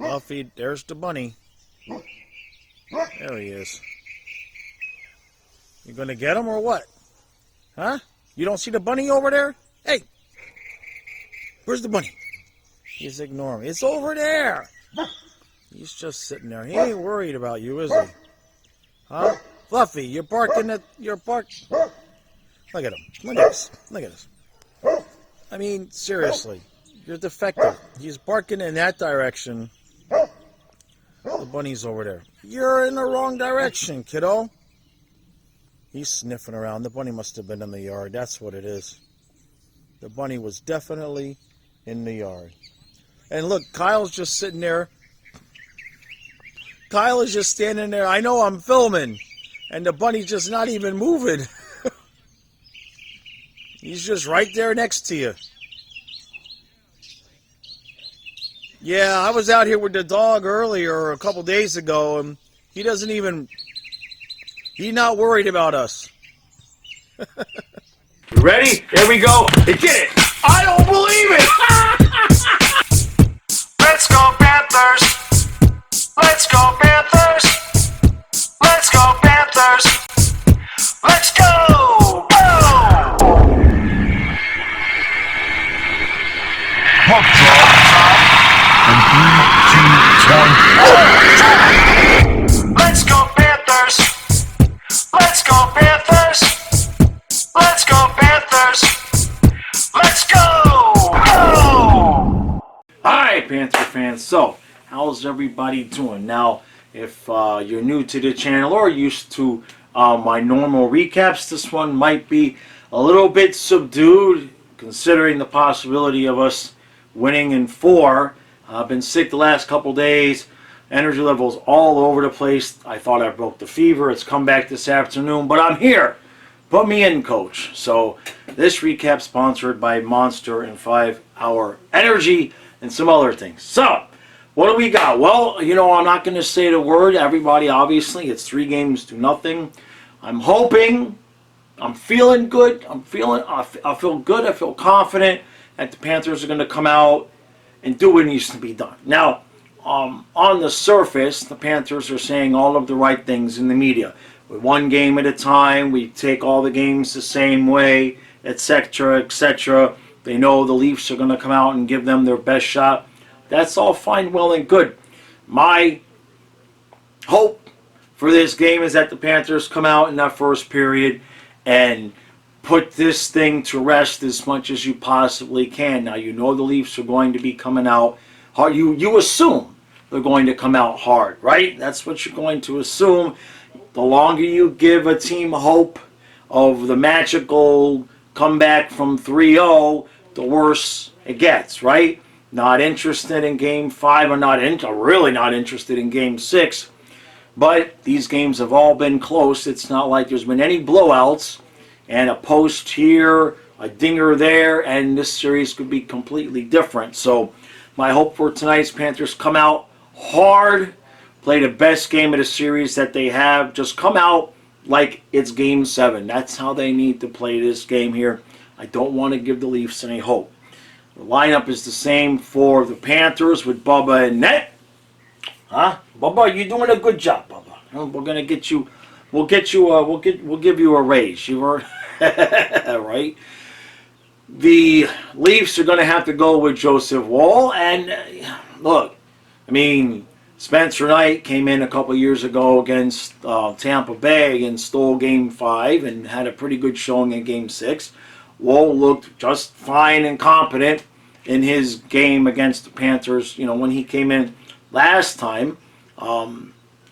Fluffy, there's the bunny. There he is. You gonna get him or what? Huh? You don't see the bunny over there? Hey! Where's the bunny? He's ignoring me. It's over there! He's just sitting there. He ain't worried about you, is he? Huh? Fluffy, you're barking at... Look at him. Look at this. Look at this. I mean, seriously. You're defective. He's barking in that direction. The bunny's over there. You're in the wrong direction, kiddo. He's sniffing around. The bunny must have been in the yard. That's what it is. The bunny was definitely in the yard. And look, Kyle's just sitting there. Kyle is just standing there. I know I'm filming. And the bunny's just not even moving. He's just right there next to you. Yeah, I was out here with the dog earlier, a couple days ago, and he doesn't even... He's not worried about us. You ready? Here we go. Hey, get it. I don't believe it. Let's go Panthers. Let's go Panthers. Let's go Panthers. Let's go. Go. Puck drop. And 3, 2, 1. Let's go Panthers. Let's go Panthers. Let's go Panthers. Let's go. Go. Hi, Panther fans. So, how's everybody doing? Now, if you're new to the channel or used to my normal recaps, this one might be a little bit subdued, considering the possibility of us winning in 4. I've been sick the last couple days. Energy levels all over the place. I thought I broke the fever. It's come back this afternoon, but I'm here. Put me in, coach. So this recap sponsored by Monster and 5 Hour Energy and some other things. So what do we got? Well, you know, I'm not going to say the word. Everybody, obviously, it's 3 games to nothing. I'm hoping. I'm feeling good. I feel good. I feel confident that the Panthers are going to come out and do what needs to be done. Now, on the surface, the Panthers are saying all of the right things in the media. We're 1 game at a time. We take all the games the same way, etc., etc. They know the Leafs are going to come out and give them their best shot. That's all fine, well, and good. My hope for this game is that the Panthers come out in that first period and put this thing to rest as much as you possibly can. Now, you know the Leafs are going to be coming out hard. You assume they're going to come out hard, right? That's what you're going to assume. The longer you give a team hope of the magical comeback from 3-0, the worse it gets, right? Not interested in Game 5, or really not interested in Game 6. But these games have all been close. It's not like there's been any blowouts. And a post here, a dinger there, and this series could be completely different. So my hope for tonight's Panthers come out hard, play the best game of the series that they have. Just come out like it's Game 7. That's how they need to play this game here. I don't want to give the Leafs any hope. The lineup is the same for the Panthers with Bubba and net. Huh? Bubba, you're doing a good job, Bubba. We're gonna get you. We'll give you a raise. You were right. The Leafs are going to have to go with Joseph Woll, and look, I mean, Spencer Knight came in a couple years ago against Tampa Bay and stole Game 5 and had a pretty good showing in Game 6. Woll looked just fine and competent in his game against the Panthers. You know, when he came in last time.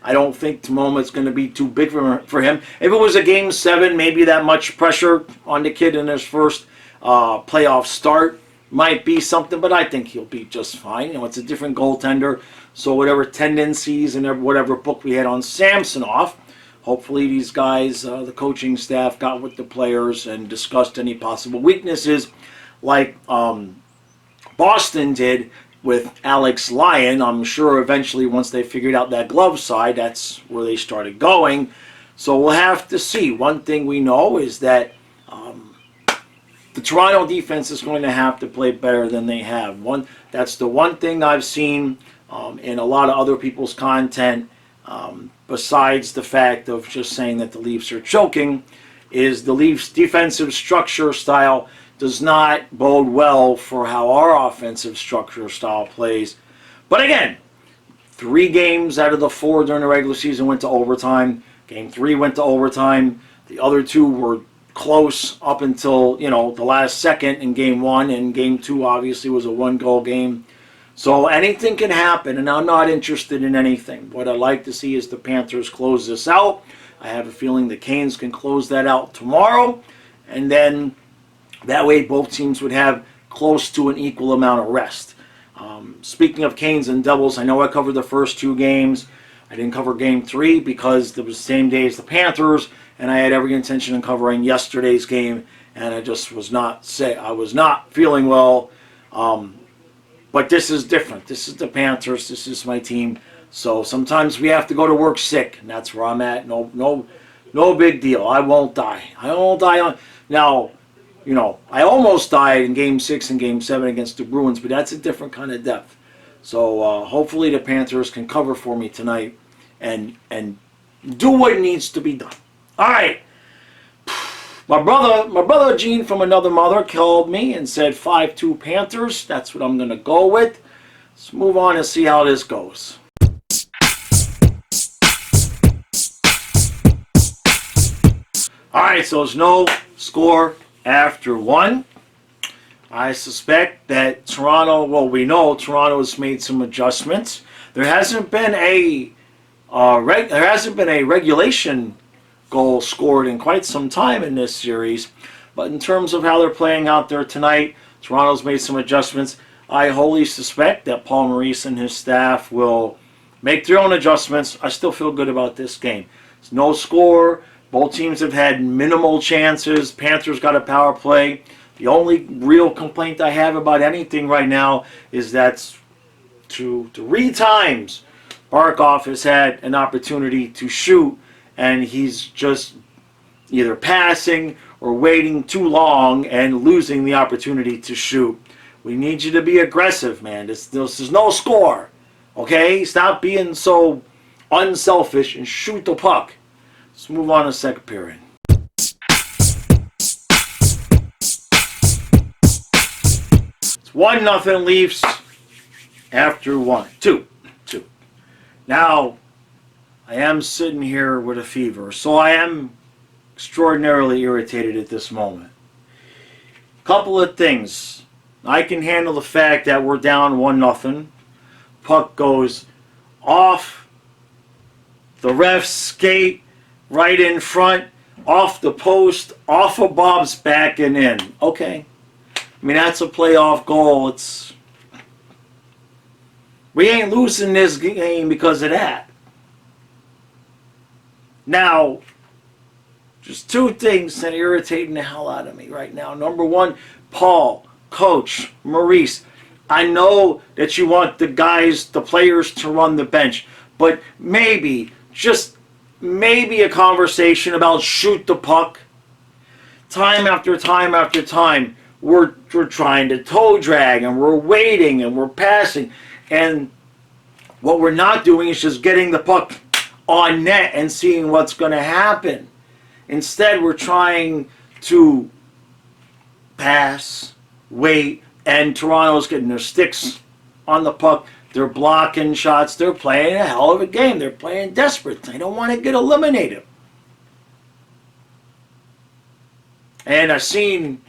I don't think the moment's going to be too big for him. If it was a Game 7, maybe that much pressure on the kid in his first playoff start might be something, but I think he'll be just fine. You know, it's a different goaltender, so whatever tendencies and whatever book we had on Samsonov, hopefully these guys, the coaching staff, got with the players and discussed any possible weaknesses like Boston did with Alex Lyon. I'm sure eventually once they figured out that glove side, that's where they started going. So we'll have to see. One thing we know is that the Toronto defense is going to have to play better than they have. That's the one thing I've seen and a lot of other people's content, besides the fact of just saying that the Leafs are choking, is the Leafs' defensive structure style does not bode well for how our offensive structure style plays. But again, 3 games out of the 4 during the regular season went to overtime. Game 3 went to overtime. The other 2 were close up until, the last second in Game 1, and Game 2 obviously was a 1-goal game. So anything can happen, and I'm not interested in anything. What I'd like to see is the Panthers close this out. I have a feeling the Canes can close that out tomorrow, and then that way both teams would have close to an equal amount of rest. Speaking of Canes and Devils, I know I covered the first 2 games. I didn't cover Game 3 because it was the same day as the Panthers, and I had every intention of covering yesterday's game, and I just was not feeling well. But this is different. This is the Panthers. This is my team. So sometimes we have to go to work sick, and that's where I'm at. No big deal. I won't die. I won't die now. I almost died in Game 6 and Game 7 against the Bruins, but that's a different kind of depth. So hopefully the Panthers can cover for me tonight and do what needs to be done. All right. My brother Gene from another mother called me and said 5-2 Panthers. That's what I'm going to go with. Let's move on and see how this goes. All right, so there's no score after 1. I suspect that we know Toronto has made some adjustments. There hasn't been a regulation goal scored in quite some time in this series, but in terms of how they're playing out there tonight, Toronto's made some adjustments. I wholly suspect that Paul Maurice and his staff will make their own adjustments. I still feel good about this game. It's no score. Both teams have had minimal chances. Panthers got a power play. The only real complaint I have about anything right now is that 3 times Barkov has had an opportunity to shoot, and he's just either passing or waiting too long and losing the opportunity to shoot. We need you to be aggressive, man. This is no score. Okay? Stop being so unselfish and shoot the puck. Let's move on to the second period. It's 1-0 Leafs after 2. Now, I am sitting here with a fever, so I am extraordinarily irritated at this moment. Couple of things. I can handle the fact that we're down 1-0. Puck goes off the ref's skate, right in front, off the post, off of Bob's back and in. Okay. I mean, that's a playoff goal. We ain't losing this game because of that. Now, just 2 things that are irritating the hell out of me right now. Number 1, Paul, Coach, Maurice. I know that you want the players to run the bench, but maybe, just maybe a conversation about shoot the puck. Time after time after time, we're trying to toe drag, and we're waiting, and we're passing, and what we're not doing is just getting the puck on net and seeing what's going to happen. Instead, we're trying to pass, wait, and Toronto's getting their sticks on the puck. They're blocking shots. They're playing a hell of a game. They're playing desperate. They don't want to get eliminated. And I've seen,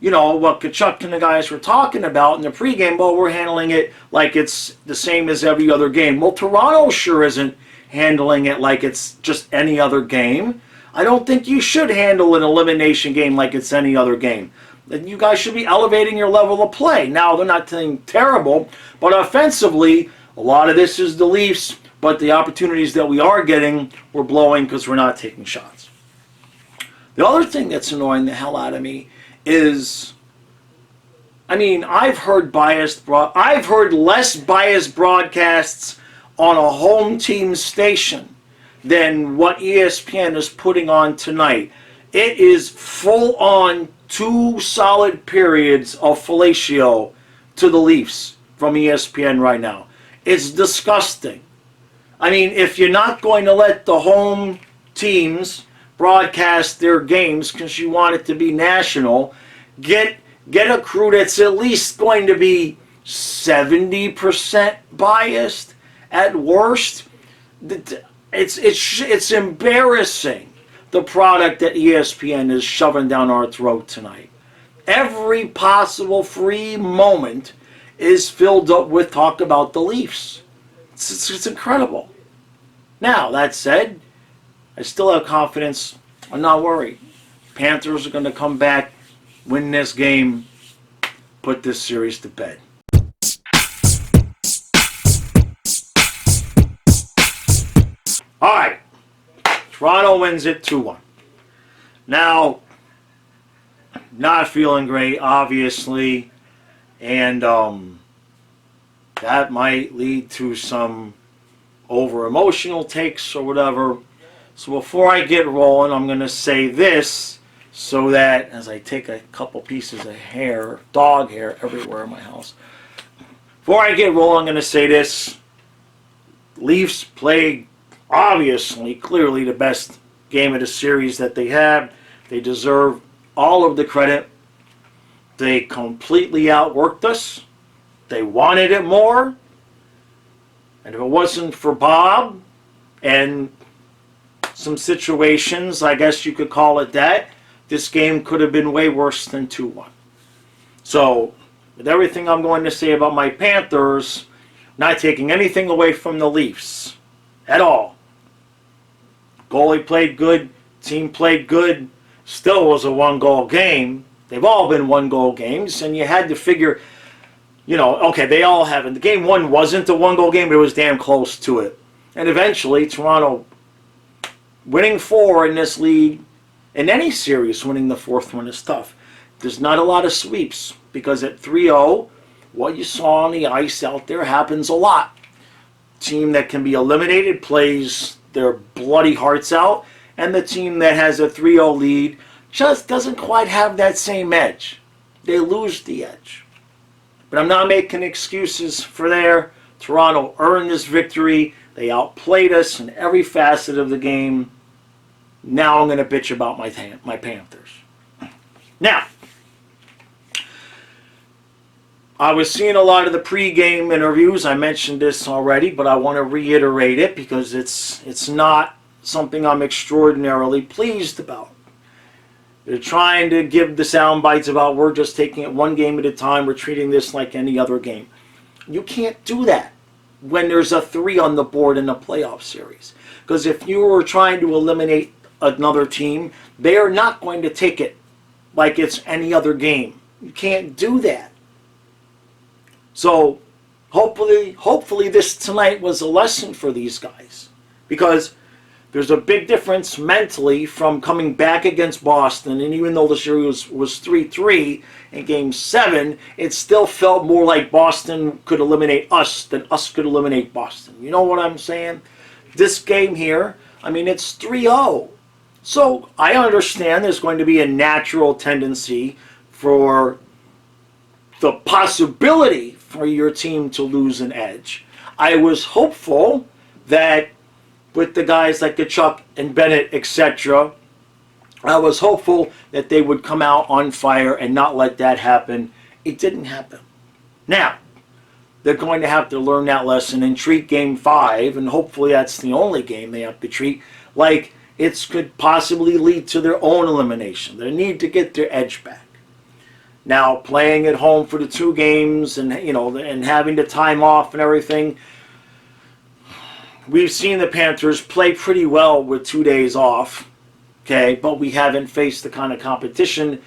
what Kachuk and the guys were talking about in the pregame. Well, we're handling it like it's the same as every other game. Well, Toronto sure isn't handling it like it's just any other game. I don't think you should handle an elimination game like it's any other game. You guys should be elevating your level of play. Now, they're not saying terrible, but offensively, a lot of this is the Leafs, but the opportunities that we are getting, we're blowing because we're not taking shots. The other thing that's annoying the hell out of me is, I've heard less biased broadcasts on a home team station than what ESPN is putting on tonight. It is full on 2 solid periods of fellatio to the Leafs from ESPN right now. It's disgusting. I mean, if you're not going to let the home teams broadcast their games because you want it to be national, get a crew that's at least going to be 70% biased at worst. It's embarrassing, the product that ESPN is shoving down our throat tonight. Every possible free moment is filled up with talk about the Leafs. It's incredible. Now, that said, I still have confidence. I'm not worried. Panthers are going to come back, win this game, put this series to bed. All right. Toronto wins it 2-1. Now, not feeling great, obviously, and that might lead to some over-emotional takes or whatever. So before I get rolling, I'm going to say this so that as I take a couple pieces of hair, dog hair, everywhere in my house. Before I get rolling, I'm going to say this. Leafs played, obviously, clearly the best game of the series that they had. They deserve all of the credit. They completely outworked us. They wanted it more. And if it wasn't for Bob and some situations, I guess you could call it that, this game could have been way worse than 2-1. So, with everything I'm going to say about my Panthers, not taking anything away from the Leafs at all. Goalie played good, team played good, still was a one-goal game. They've all been one-goal games, and you had to figure, okay, they all haven't. The game one wasn't a one-goal game, but it was damn close to it. And eventually, Toronto winning 4 in this league, in any series, winning the 4th one is tough. There's not a lot of sweeps, because at 3-0, what you saw on the ice out there happens a lot. Team that can be eliminated plays their bloody hearts out, and the team that has a 3-0 lead just doesn't quite have that same edge. They lose the edge. But I'm not making excuses for there. Toronto earned this victory. They outplayed us in every facet of the game. Now I'm going to bitch about my Panthers. Now, I was seeing a lot of the pregame interviews. I mentioned this already, but I want to reiterate it because it's not something I'm extraordinarily pleased about. They're trying to give the sound bites about we're just taking it one game at a time. We're treating this like any other game. You can't do that when there's a 3 on the board in a playoff series. Because if you were trying to eliminate another team, they are not going to take it like it's any other game. You can't do that. So hopefully this tonight was a lesson for these guys. Because there's a big difference mentally from coming back against Boston, and even though the series was 3-3 in Game 7, it still felt more like Boston could eliminate us than us could eliminate Boston. You know what I'm saying? This game here, I mean, it's 3-0. So I understand there's going to be a natural tendency for the possibility for your team to lose an edge. I was hopeful that with the guys like Kachuk and Bennett, etc., I was hopeful that they would come out on fire and not let that happen. It didn't happen. Now, they're going to have to learn that lesson and treat Game 5, and hopefully that's the only game they have to treat, like it could possibly lead to their own elimination. They need to get their edge back. Now, playing at home for the 2 games and and having the time off and everything, we've seen the Panthers play pretty well with 2 days off, okay, but we haven't faced the kind of competition,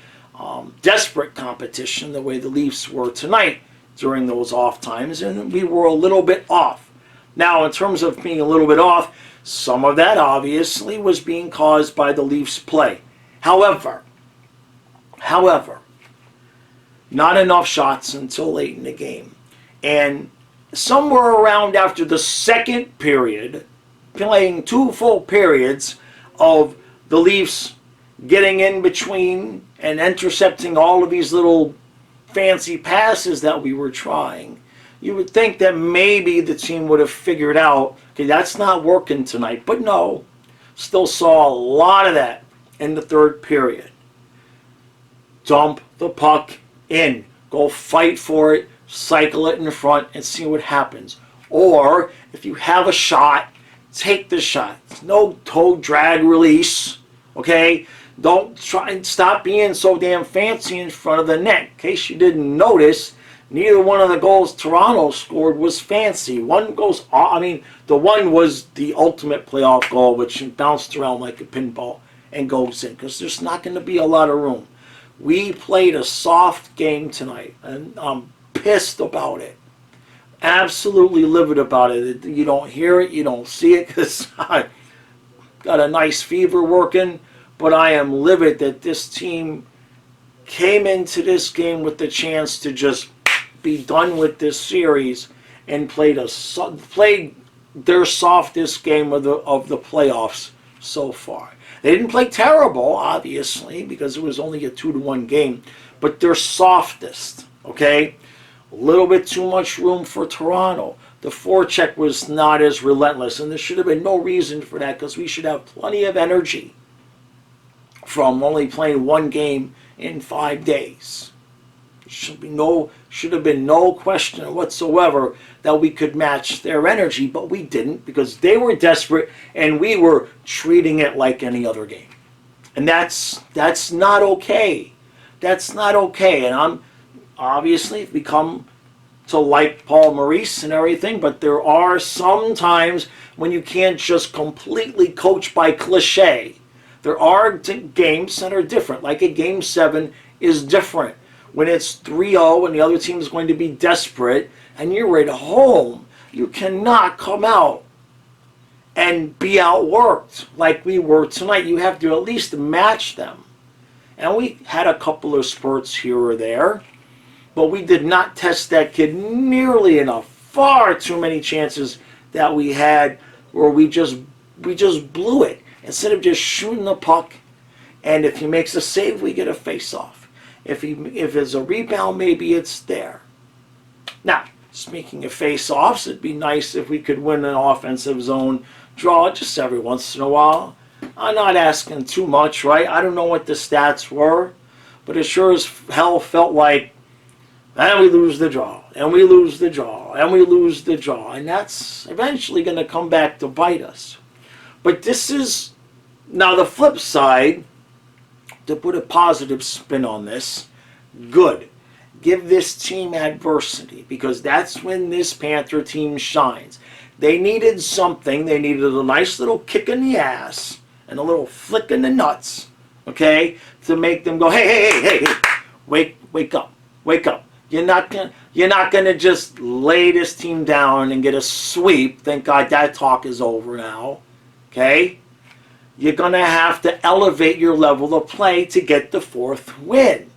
desperate competition, the way the Leafs were tonight during those off times, and we were a little bit off. Now, in terms of being a little bit off, some of that obviously was being caused by the Leafs' play. However, not enough shots until late in the game. And somewhere around after the second period, playing 2 full periods of the Leafs getting in between and intercepting all of these little fancy passes that we were trying, You would think that maybe the team would have figured out, okay, that's not working tonight. But no, still saw a lot of that in the third period. Dump the puck in. Go fight for it, cycle it in front, and see what happens. Or, if you have a shot, take the shot. No toe drag release, okay? Don't try and stop being so damn fancy in front of the net. In case you didn't notice, neither one of the goals Toronto scored was fancy. One goes, the one was the ultimate playoff goal, which bounced around like a pinball and goes in, because there's not going to be a lot of room. We played a soft game tonight, and I'm pissed about it. Absolutely livid about it. You don't hear it, you don't see it, because I got a nice fever working, but I am livid that this team came into this game with the chance to just be done with this series and played their softest game of the playoffs so far. They didn't play terrible, obviously, because it was only a 2-1 game, but their softest, okay? A little bit too much room for Toronto. The forecheck was not as relentless, and there should have been no reason for that, because we should have plenty of energy from only playing one game in 5 days. Should have been no question whatsoever that we could match their energy, but we didn't, because they were desperate and we were treating it like any other game. And that's not okay. That's not okay. And I'm obviously become to like Paul Maurice and everything, but there are some times when you can't just completely coach by cliche. There are games that are different, like a Game 7 is different. When it's 3-0 and the other team is going to be desperate and you're at home, you cannot come out and be outworked like we were tonight. You have to at least match them. And we had a couple of spurts here or there, but we did not test that kid nearly enough. Far too many chances that we had where we just blew it. Instead of just shooting the puck, and if he makes a save, we get a face-off. If it's a rebound, maybe it's there. Now, speaking of face-offs, it'd be nice if we could win an offensive zone draw just every once in a while. I'm not asking too much, right? I don't know what the stats were, but it sure as hell felt like, and we lose the draw, and we lose the draw, and we lose the draw, and that's eventually going to come back to bite us. But this is, now the flip side, to put a positive spin on this, good. Give this team adversity, because that's when this Panther team shines. They needed something. They needed a nice little kick in the ass and a little flick in the nuts, okay, to make them go, hey, wake up. You're not gonna just lay this team down and get a sweep. Thank God that talk is over now, okay? You're going to have to elevate your level of play to get the fourth win.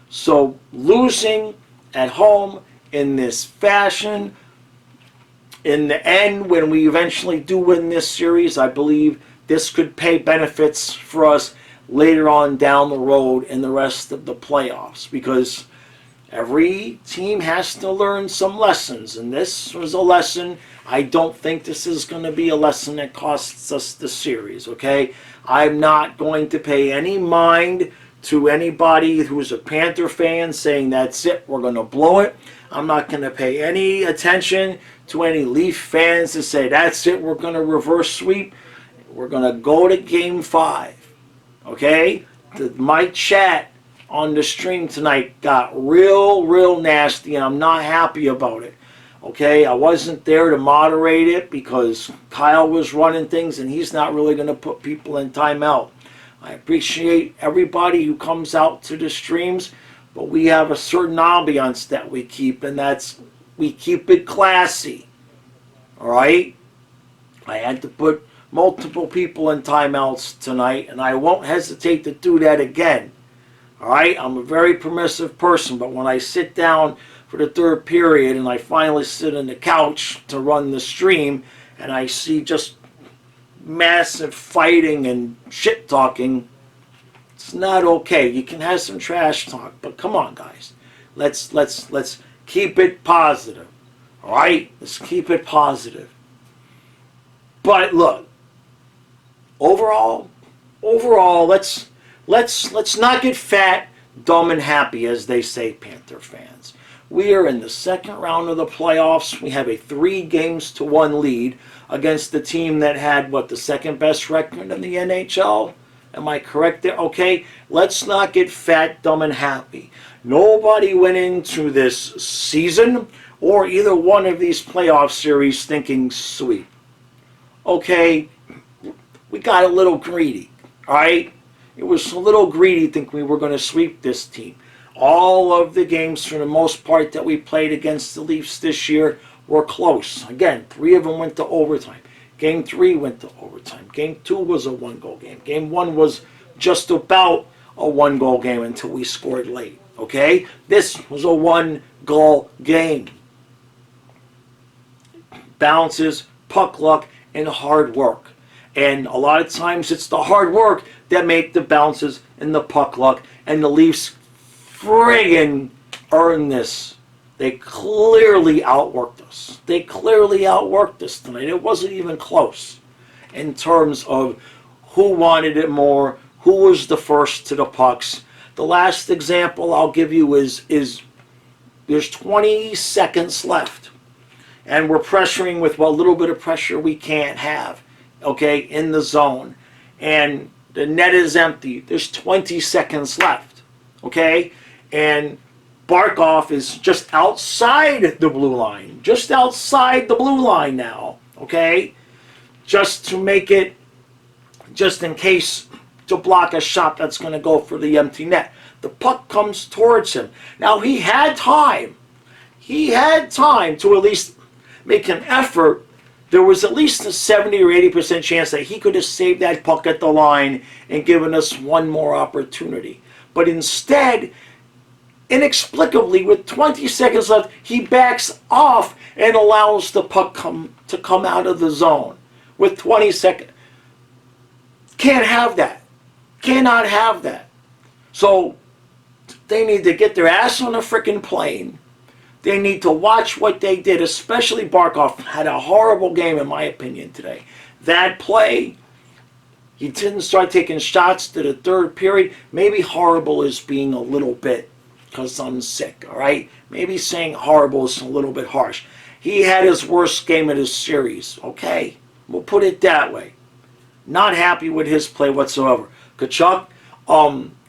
So losing at home in this fashion, in the end, when we eventually do win this series, I believe this could pay benefits for us later on down the road in the rest of the playoffs, because every team has to learn some lessons, and this was a lesson. I don't think this is going to be a lesson that costs us the series, okay? I'm not going to pay any mind to anybody who's a Panther fan saying that's it, we're going to blow it. I'm not going to pay any attention to any Leaf fans that say that's it, we're going to reverse sweep. We're going to go to Game 5, okay? My chat on the stream tonight got real nasty, and I'm not happy about it. Okay, I wasn't there to moderate it because Kyle was running things, and he's not really going to put people in timeout. I appreciate everybody who comes out to the streams, but we have a certain ambiance that we keep, and that's we keep it classy. All right? I had to put multiple people in timeouts tonight, and I won't hesitate to do that again. All right? I'm a very permissive person, but when I sit down for the third period and I finally sit on the couch to run the stream and I see just massive fighting and shit talking, it's not okay. You can have some trash talk, but come on, guys. Let's keep it positive. All right? Let's keep it positive. But look, overall, let's not get fat, dumb, and happy, as they say, Panther fans. We are in the second round of the playoffs. We have a 3-1 lead against the team that had, the second best record in the NHL? Am I correct there? Okay, let's not get fat, dumb, and happy. Nobody went into this season or either one of these playoff series thinking sweep. Okay, we got a little greedy, all right? It was a little greedy thinking we were going to sweep this team. All of the games, for the most part, that we played against the Leafs this year were close. Again, 3 of them went to overtime. Game 3 went to overtime. Game 2 was a 1-goal game. Game 1 was just about a 1-goal game until we scored late. Okay? This was a 1-goal game. Bounces, puck luck, and hard work. And a lot of times it's the hard work that make the bounces and the puck luck. And the Leafs friggin' earned this. They clearly outworked us. They clearly outworked us tonight. It wasn't even close in terms of who wanted it more, who was the first to the pucks. The last example I'll give you is there's 20 seconds left. And we're pressuring with what little bit of pressure we can't have, okay, in the zone. And the net is empty. There's 20 seconds left, okay? And Barkov is just outside the blue line. Just outside the blue line now, okay? Just to make it, just in case, to block a shot that's going to go for the empty net. The puck comes towards him. Now, he had time. He had time to at least make an effort. There was at least a 70 or 80% chance that he could have saved that puck at the line and given us one more opportunity. But instead, inexplicably, with 20 seconds left, he backs off and allows the puck to come out of the zone with 20 seconds. Can't have that. Cannot have that. So they need to get their ass on a freaking plane. They need to watch what they did, especially Barkov had a horrible game, in my opinion, today. That play, he didn't start taking shots to the third period. Maybe horrible is being a little bit, because I'm sick, all right? Maybe saying horrible is a little bit harsh. He had his worst game of his series, okay? We'll put it that way. Not happy with his play whatsoever. Kachuk,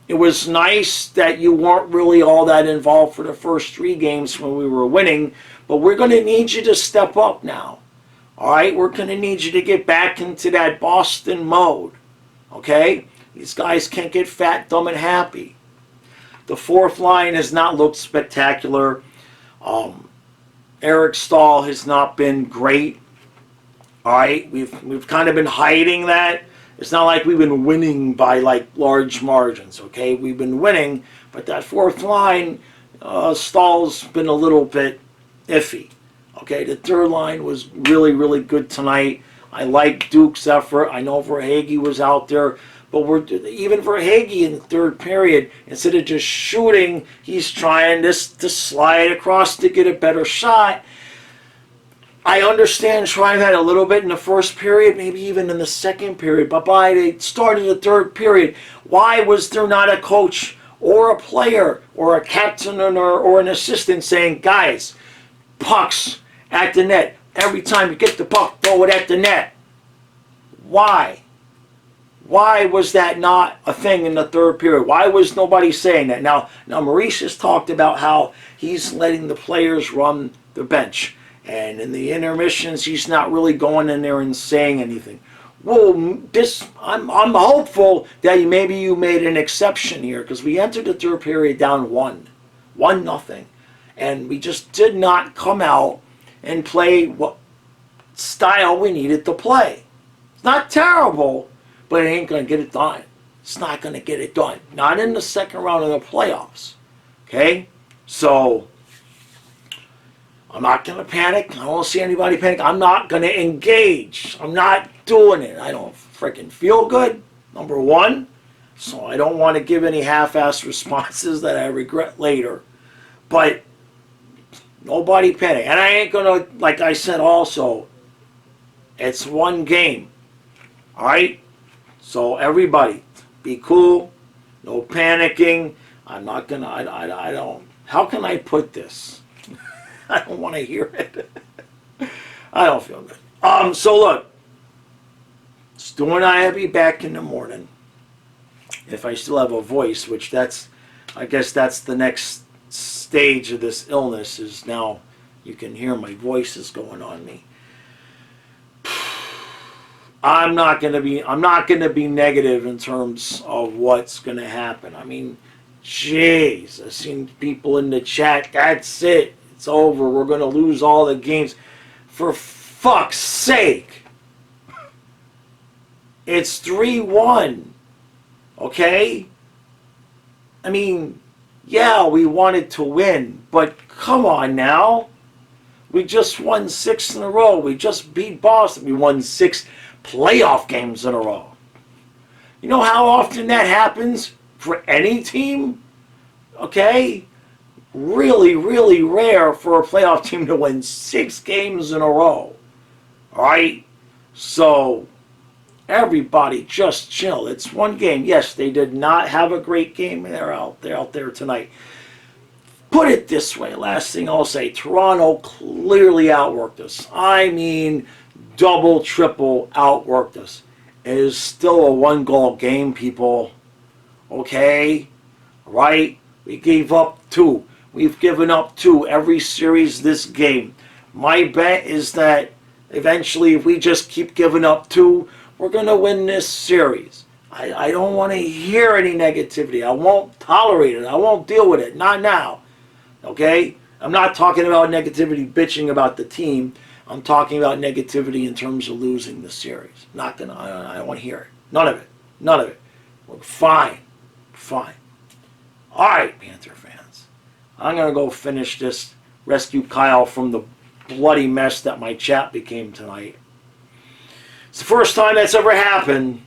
it was nice that you weren't really all that involved for the first 3 games when we were winning, but we're going to need you to step up now. All right? We're going to need you to get back into that Boston mode. Okay? These guys can't get fat, dumb, and happy. The fourth line has not looked spectacular. Eric Stahl has not been great. All right? We've kind of been hiding that. It's not like we've been winning by large margins, okay? We've been winning, but that fourth line, Stahl's been a little bit iffy, okay? The third line was really, really good tonight. I like Duke's effort. I know Verhaeghe was out there, but even Verhaeghe in the third period, instead of just shooting, he's trying to slide across to get a better shot. I understand trying that a little bit in the first period, maybe even in the second period, but by the start of the third period, why was there not a coach or a player or a captain or an assistant saying, guys, pucks at the net. Every time you get the puck, throw it at the net. Why? Why was that not a thing in the third period? Why was nobody saying that? Now Maurice has talked about how he's letting the players run the bench. And in the intermissions, he's not really going in there and saying anything. Well, I'm hopeful that maybe you made an exception here, because we entered the third period down 1-0, and we just did not come out and play what style we needed to play. It's not terrible, but it ain't going to get it done. It's not going to get it done. Not in the second round of the playoffs. Okay? So I'm not going to panic. I don't see anybody panic. I'm not going to engage. I'm not doing it. I don't freaking feel good, number one. So I don't want to give any half-assed responses that I regret later. But Nobody panic. And I ain't gonna, like I said also, it's one game. Alright? So everybody, be cool. No panicking. I'm not gonna, I don't, how can I put this? I don't want to hear it. I don't feel good. So look, Stu and I will be back in the morning. If I still have a voice, which I guess that's the next stage of this illness, is now you can hear my voice is going on me. I'm not gonna be negative in terms of what's gonna happen. I mean, jeez, I've seen people in the chat, that's it, it's over, we're gonna lose all the games. For fuck's sake. It's 3-1. Okay? I mean, yeah, we wanted to win, but come on now. We just won 6 in a row. We just beat Boston. We won 6 playoff games in a row. You know how often that happens for any team? Okay? Really, really rare for a playoff team to win 6 games in a row. Alright? So, everybody just chill. It's one game. Yes, they did not have a great game. They're out there tonight. Put it this way, last thing I'll say, Toronto clearly outworked us. I mean, double, triple outworked us. It is still a 1-goal game, people. Okay? Right? We gave up 2. We've given up 2 every series this game. My bet is that eventually, if we just keep giving up 2, we're going to win this series. I don't want to hear any negativity. I won't tolerate it. I won't deal with it. Not now. Okay? I'm not talking about negativity bitching about the team. I'm talking about negativity in terms of losing the series. Not gonna. I don't want to hear it. None of it. None of it. We're fine. Fine. All right, Panther fans. I'm going to go finish this. Rescue Kyle from the bloody mess that my chat became tonight. It's the first time that's ever happened.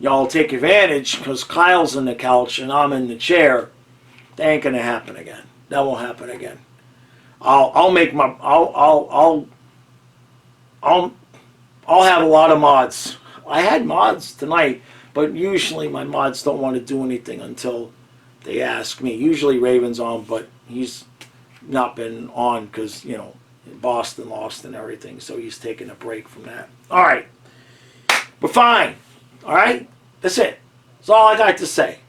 Y'all take advantage because Kyle's in the couch and I'm in the chair. That ain't gonna happen again. That won't happen again. I'll have a lot of mods. I had mods tonight, but usually my mods don't want to do anything until they ask me. Usually Raven's on, but he's not been on because, you know, Boston lost and everything, so he's taking a break from that. All right. We're fine. All right? That's it. That's all I got to say.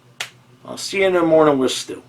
I'll see you in the morning with Stu.